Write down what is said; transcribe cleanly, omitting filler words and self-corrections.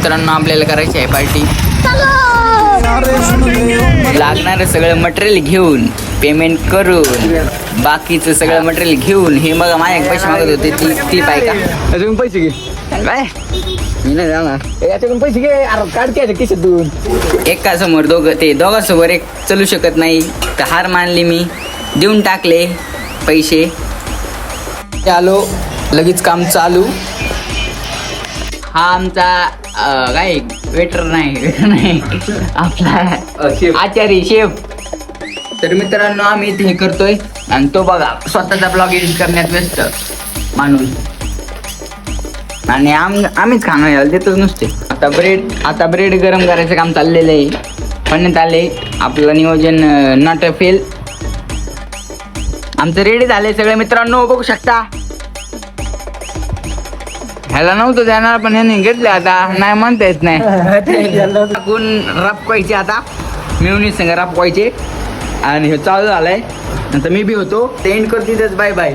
मित्रांनो आपल्याला करायची आहे पार्टी. लागणारं सगळं मटेरियल घेऊन पेमेंट करून बाकीचं सगळं मटेरियल घेऊन हे मग माझ्या पैसे मागत होते ती पाय का अजून पैसे घे. काय मी नाही जाणार. याच्याकडून पैसे घे. अरे काढते खिशातून. एका समोर दोघांसमोर एक चलू शकत नाही तर हार मानली मी. देऊन टाकले पैसे. आलो लगेच काम चालू. हा आमचा काय वेटर नाही आपला आचारी शेफ. तर मित्रांनो आम्ही इथे हे करतोय आणि तो बघा स्वतःचा ब्लॉग एडिट करण्यात व्यस्त माणूस. आणि आम्हीच खाणं देतच नुसते. आता ब्रेड गरम करायचं काम चाललेलं आहे. म्हणण्यात आले आपलं नियोजन नॉट अ फेल. आमचं रेडी झालंय सगळे मित्रांनो बघू शकता. ह्याला नव्हतं देणार पण ह्याने घेतलं आता नाही म्हणता येत नाही. टाकून रापवायचे आता मिळून संग रापवायचे आणि हे चालू झालंय. नंतर मी बी होतो. ते एंड करतो. Bye bye.